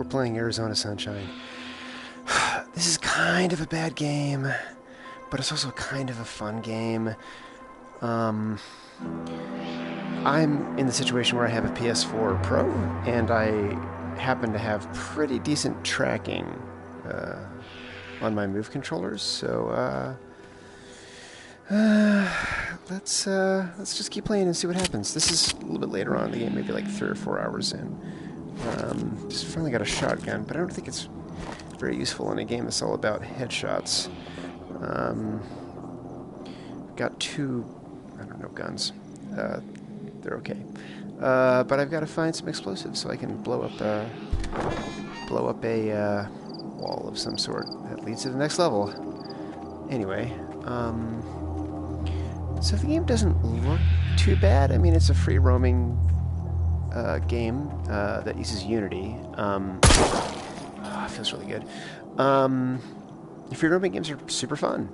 we're playing Arizona Sunshine. This is kind of a bad game, but it's also kind of a fun game. I'm in the situation where I have a PS4 Pro, and I happen to have pretty decent tracking on my Move controllers, so let's just keep playing and see what happens. This is a little bit later on in the game, maybe like 3 or 4 hours in. Just finally got a shotgun, but I don't think it's very useful in a game that's all about headshots. Got 2, I don't know, guns. They're okay. But I've got to find some explosives so I can blow up a wall of some sort that leads to the next level. Anyway, so the game doesn't look too bad. I mean, it's a free roaming game that uses Unity. It feels really good. Free roaming games are super fun.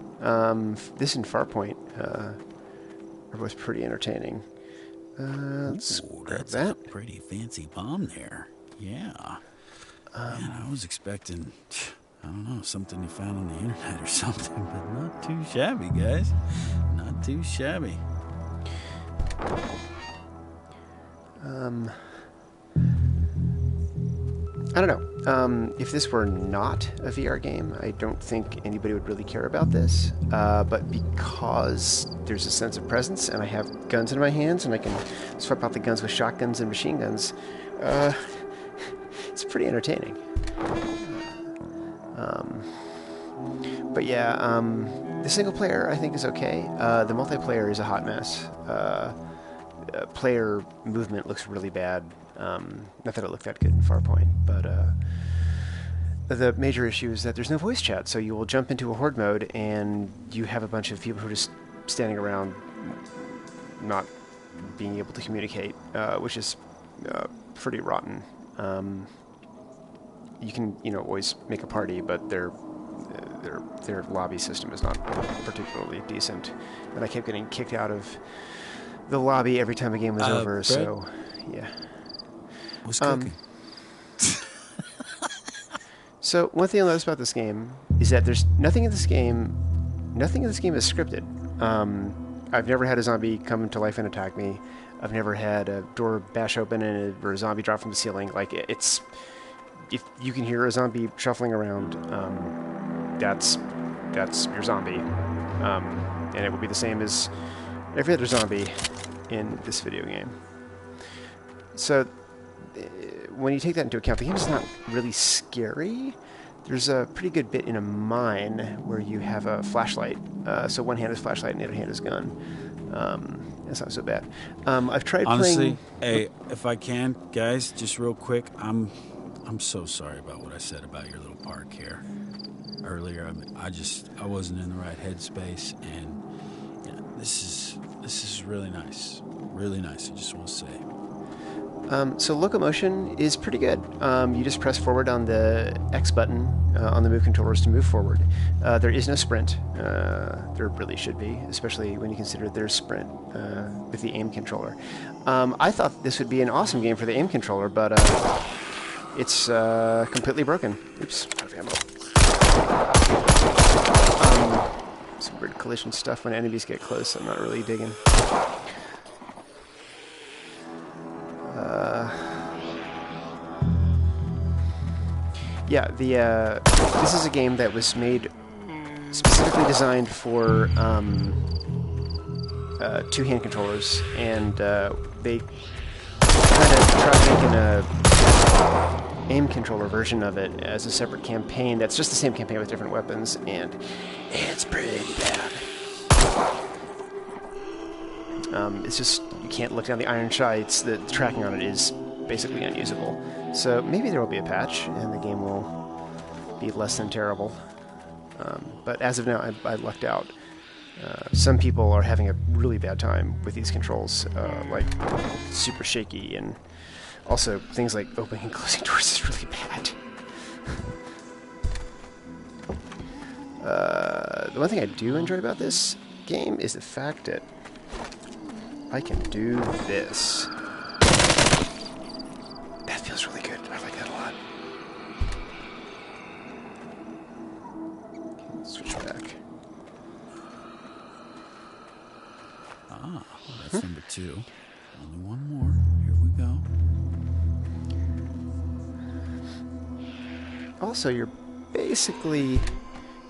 This and Farpoint are both pretty entertaining. Let's grab that. A pretty fancy bomb there. Yeah. Man, I was expecting, I don't know, something you found on the internet or something, but not too shabby, guys. Not too shabby. I don't know. If this were not a VR game, I don't think anybody would really care about this. But because there's a sense of presence, and I have guns in my hands, and I can swap out the guns with shotguns and machine guns, it's pretty entertaining. But yeah, the single player I think is okay. The multiplayer is a hot mess. Player movement looks really bad. Not that it looked that good in Farpoint, but the major issue is that there's no voice chat, so you will jump into a horde mode and you have a bunch of people who are just standing around not being able to communicate, which is pretty rotten. You can, always make a party, but their lobby system is not particularly decent, and I kept getting kicked out of the lobby every time a game was over. Brett? So yeah. What's cooking? So one thing I noticed about this game is that there's nothing in this game is scripted. I've never had a zombie come to life and attack me. I've never had a door bash open or a zombie drop from the ceiling. Like, it's, if you can hear a zombie shuffling around, that's your zombie, and it will be the same as every other zombie in this video game. So when you take that into account, the game is not really scary. There's a pretty good bit in a mine where you have a flashlight. So one hand is flashlight and the other hand is gun. That's not so bad. I've tried Honestly, playing... hey, if I can, guys, just real quick, I'm so sorry about what I said about your little park here earlier. I wasn't in the right headspace, and this is really nice. Really nice, I just want to say. So locomotion is pretty good. You just press forward on the X button on the Move controllers to move forward. There is no sprint. There really should be, especially when you consider there's sprint with the aim controller. I thought this would be an awesome game for the aim controller, but it's completely broken. Oops, out of ammo. Some weird collision stuff when enemies get close. I'm not really digging. Yeah, this is a game that was made specifically designed for two-hand controllers, and they kind of tried making a aim controller version of it as a separate campaign that's just the same campaign with different weapons, and it's pretty bad. It's just, you can't look down the iron sights. The tracking on it is basically unusable. So maybe there will be a patch and the game will be less than terrible. But as of now, I lucked out. Some people are having a really bad time with these controls, like super shaky, and also things like opening and closing doors is really bad. The one thing I do enjoy about this game is the fact that I can do this. That feels really good. I like that a lot. 2. Only one more. Here we go. Also, you're basically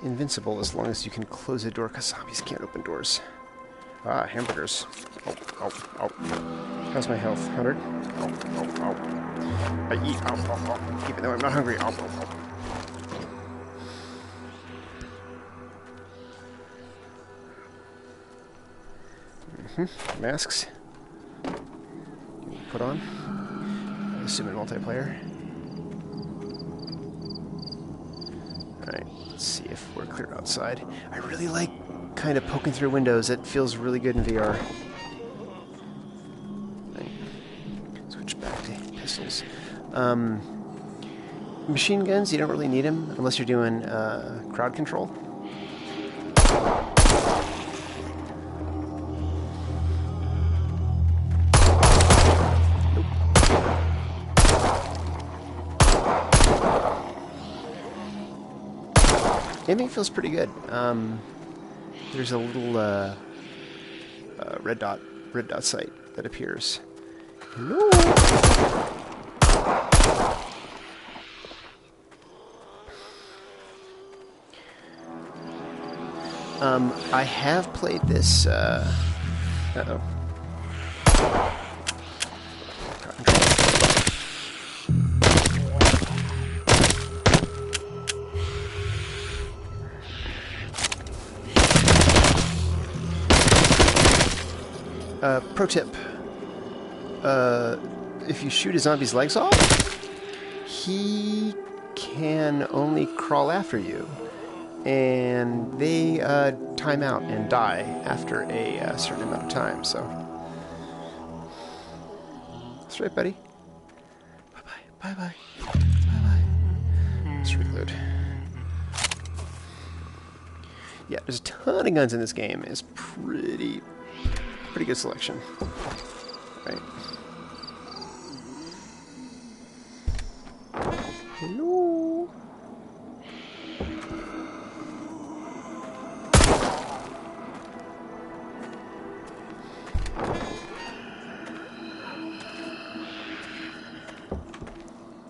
invincible as long as you can close a door, because zombies can't open doors. Ah, hamburgers. Oh, oh, oh. How's my health? 100? Oh, oh, oh. I eat. Oh, oh, oh. Even though I'm not hungry. Oh, oh, oh. Masks. Put on. I assume in multiplayer. Alright, let's see if we're clear outside. I really like kind of poking through windows. It feels really good in VR. Right. Switch back to pistols. Machine guns, you don't really need them unless you're doing crowd control. Aiming feels pretty good. There's a little red dot sight that appears. Hello. I have played this. Uh-oh. Pro tip, if you shoot a zombie's legs off, he can only crawl after you, and they time out and die after a certain amount of time, so. That's right, buddy. Bye-bye, bye-bye, bye-bye. Let's reload. Yeah, there's a ton of guns in this game. It's pretty good selection. Right. Hello.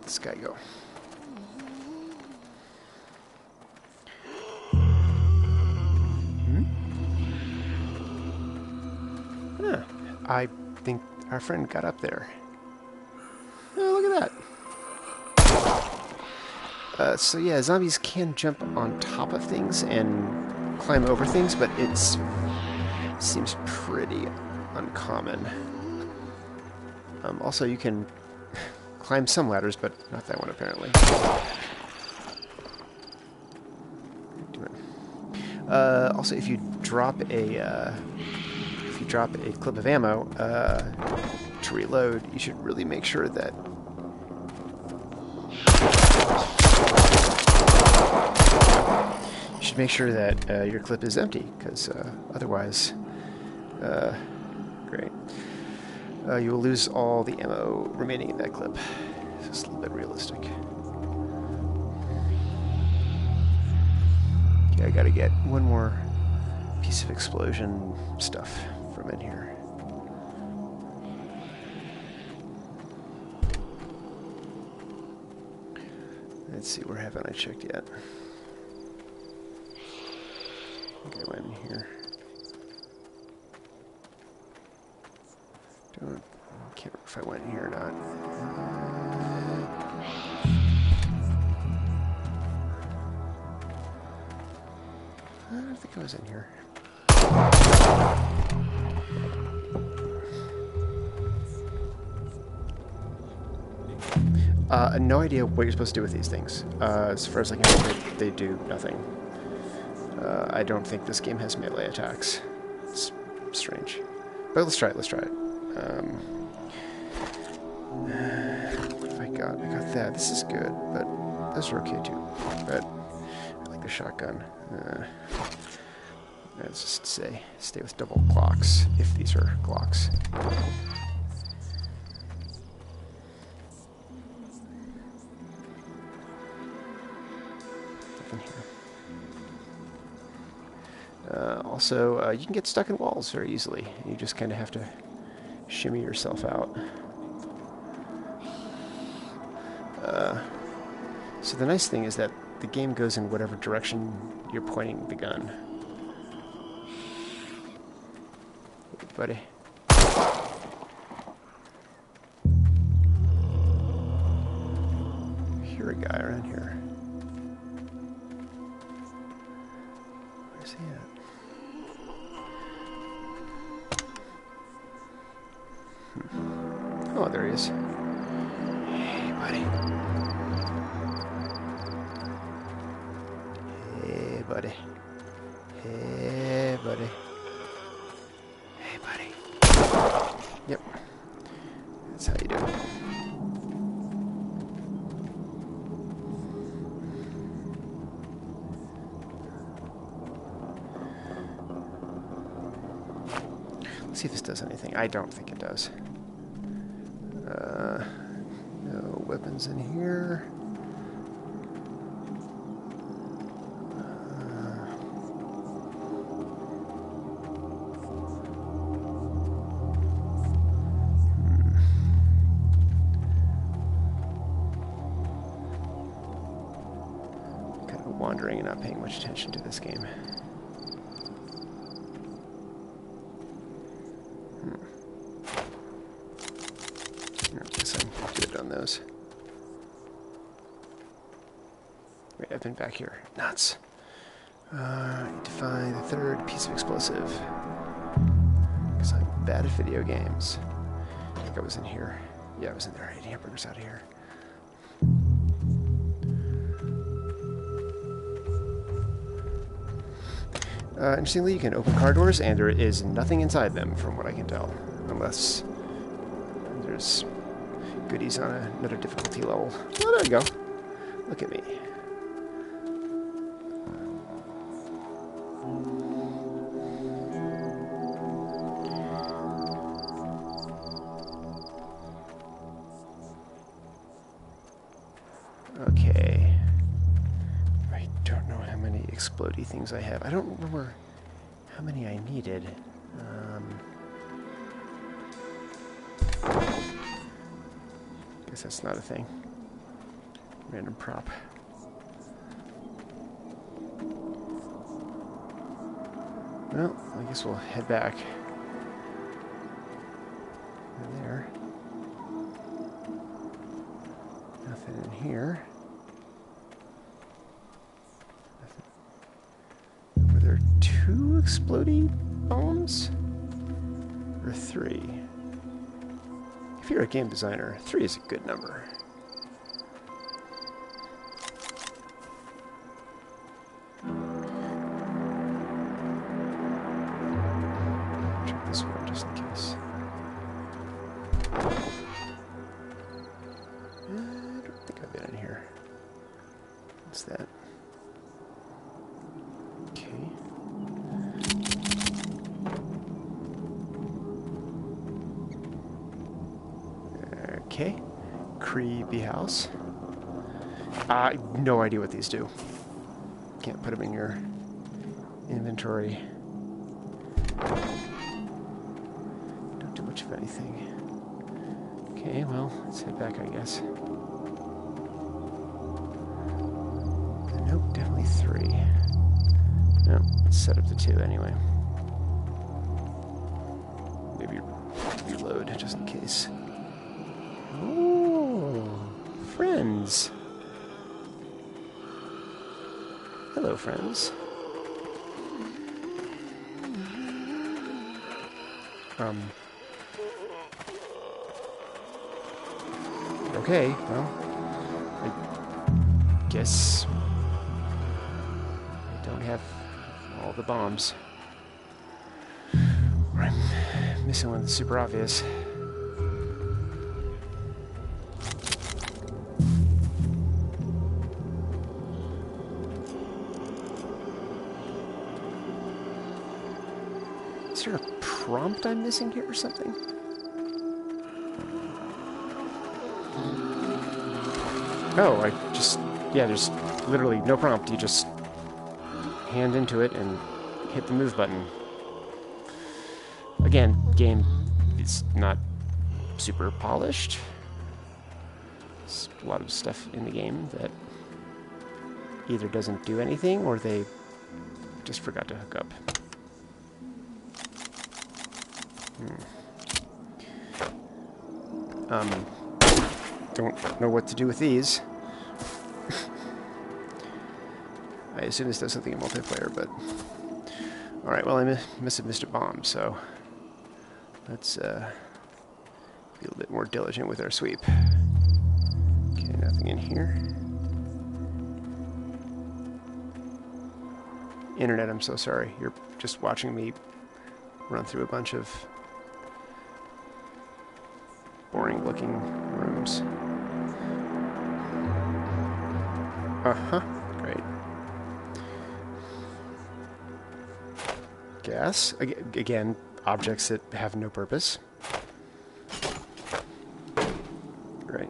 This guy go. I think our friend got up there. Oh, look at that. So yeah, zombies can jump on top of things and climb over things, but it seems pretty uncommon. Also, you can climb some ladders, but not that one apparently. Also, if you drop a clip of ammo to reload, you should really make sure that your clip is empty, because otherwise, great, you will lose all the ammo remaining in that clip. So it's a little bit realistic. Okay, I gotta get one more piece of explosion stuff from in here. Let's see, where haven't I checked yet? Okay, I went in here. Can't remember if I went in here or not. I don't think I was in here. No idea what you're supposed to do with these things. As far as I can tell, they do nothing. I don't think this game has melee attacks. It's strange. But let's try it, What have I got? I got that. This is good, but those are okay too. But I like the shotgun. Let's just stay with double Glocks, if these are Glocks. Nothing here. Also, you can get stuck in walls very easily. You just kind of have to shimmy yourself out. So the nice thing is that the game goes in whatever direction you're pointing the gun. Hey, buddy. I hear a guy around here. Where's he at? Oh, there he is. Hey, buddy. Hey, buddy. Hey, buddy. Hey, buddy. Yep. That's how you do it. Let's see if this does anything. I don't think it does. No weapons in here. Kind of wandering and not paying much attention to this game. I guess I'm good on those. Wait, I've been back here. Nuts. I need to find the third piece of explosive. Because I'm bad at video games. I think I was in here. Yeah, I was in there. I ate hamburgers out of here. Interestingly, you can open car doors, and there is nothing inside them, from what I can tell. Unless there's goodies on another difficulty level. Oh, there we go. Look at me. Okay. I don't know how many explodey things I have. I don't remember how many I needed. Guess that's not a thing. Random prop. Well, I guess we'll head back. And there. Nothing in here. Nothing. Were there 2 exploding bombs? Or 3? If you're a game designer, 3 is a good number. Check this one just in case. I don't think I've been in here. What's that? Okay. Okay, creepy house. I have no idea what these do. Can't put them in your inventory. Don't do much of anything. Okay, well, let's head back, I guess. Nope, definitely 3. No, let's set up the 2 anyway. Maybe reload just in case. Oh, friends. Hello, friends. Okay, well, I guess I don't have all the bombs. Or I'm missing one that's super obvious. Is there a prompt I'm missing here or something? Oh, there's literally no prompt. You just hand into it and hit the move button. Again, game, it's not super polished. There's a lot of stuff in the game that either doesn't do anything or they just forgot to hook up. Don't know what to do with these. I assume this does something in multiplayer, but... Alright, well, I must have missed a bomb, so... Let's, be a little bit more diligent with our sweep. Okay, nothing in here. Internet, I'm so sorry. You're just watching me run through a bunch of boring-looking rooms. Uh-huh. Great. Gas. Again, objects that have no purpose. Right.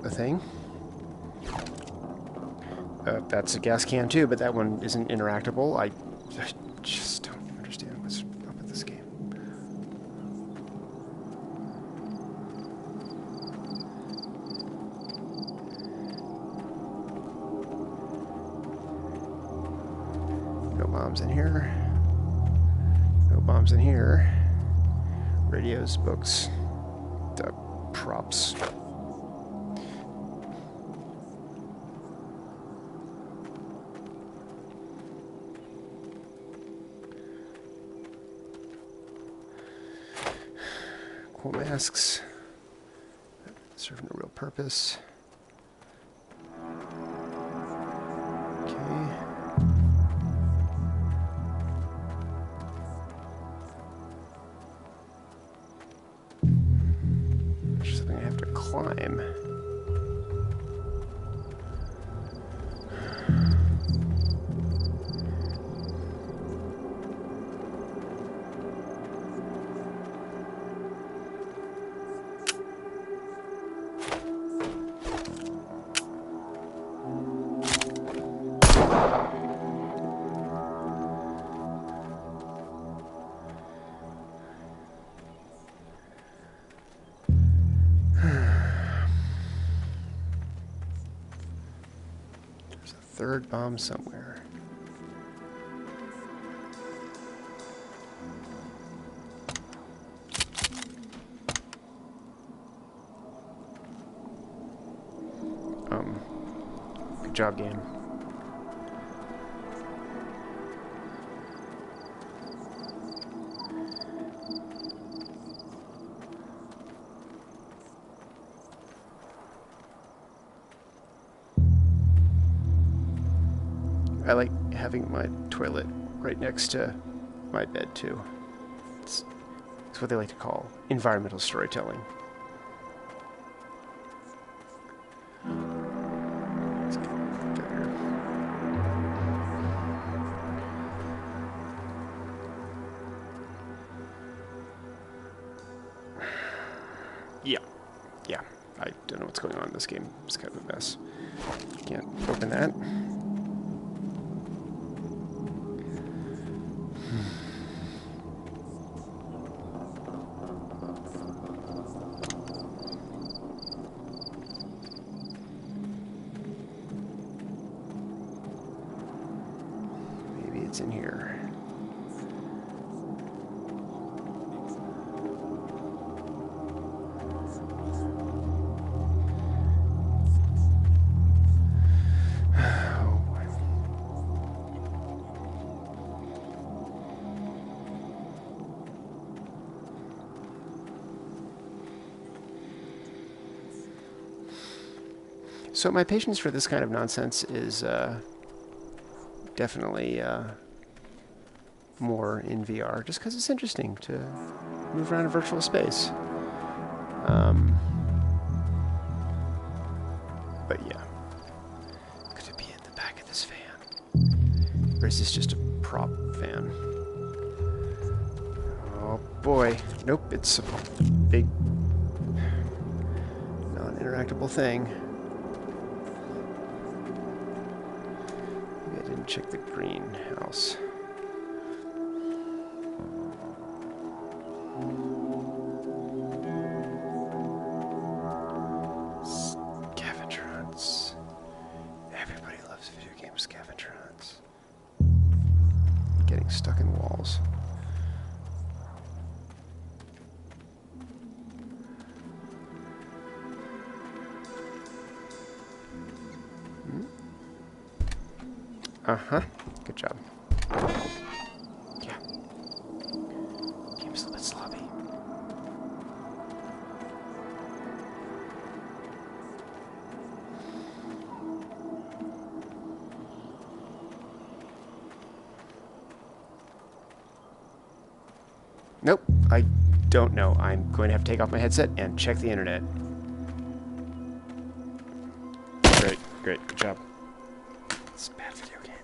A thing. That's a gas can too, but that one isn't interactable. I just don't understand what's up with this game. No bombs in here. No bombs in here. Radios, books, props. Cool masks. Serve no real purpose. Okay. There's something I have to climb. Third bomb somewhere. Good job, game. I like having my toilet right next to my bed, too. It's what they like to call environmental storytelling. Let's get here. Yeah. I don't know what's going on in this game. It's kind of a mess. Can't open that. It's in here. Oh boy. So my patience for this kind of nonsense is definitely more in VR, just because it's interesting to move around a virtual space. But yeah. Could it be in the back of this fan? Or is this just a prop fan? Oh boy. Nope, it's a big non-interactable thing. Maybe I didn't check the greenhouse. thin walls. Uh-huh. Good job. Yeah. Game's a little bit sloppy. Nope, I don't know. I'm going to have to take off my headset and check the internet. Great, great, good job. It's a bad video game.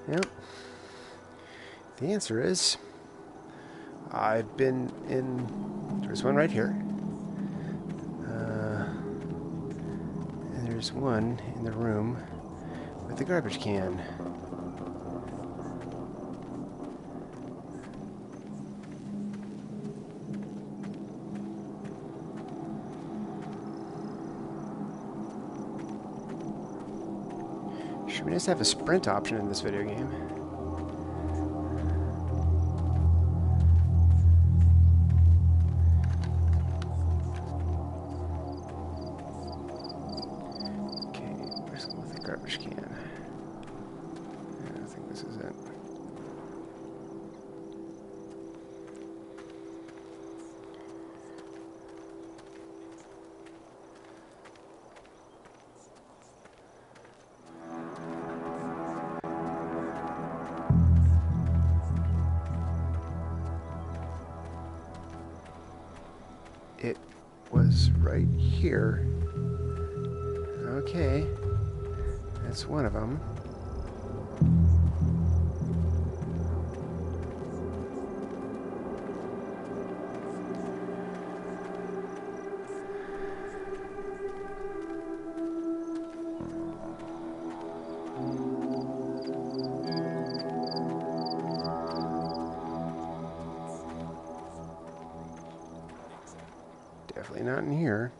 Yep. The answer is, I've been in. There's one right here. And there's one in the room with the garbage can. Should be nice to have a sprint option in this video game. Okay, where's the one with the garbage can? Yeah, I think this is it. It was right here. Okay. That's one of them. Definitely not in here.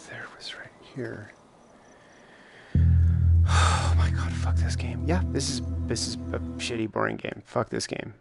There was right here. Oh my god, fuck this game. Yeah, this is a shitty, boring game. Fuck this game.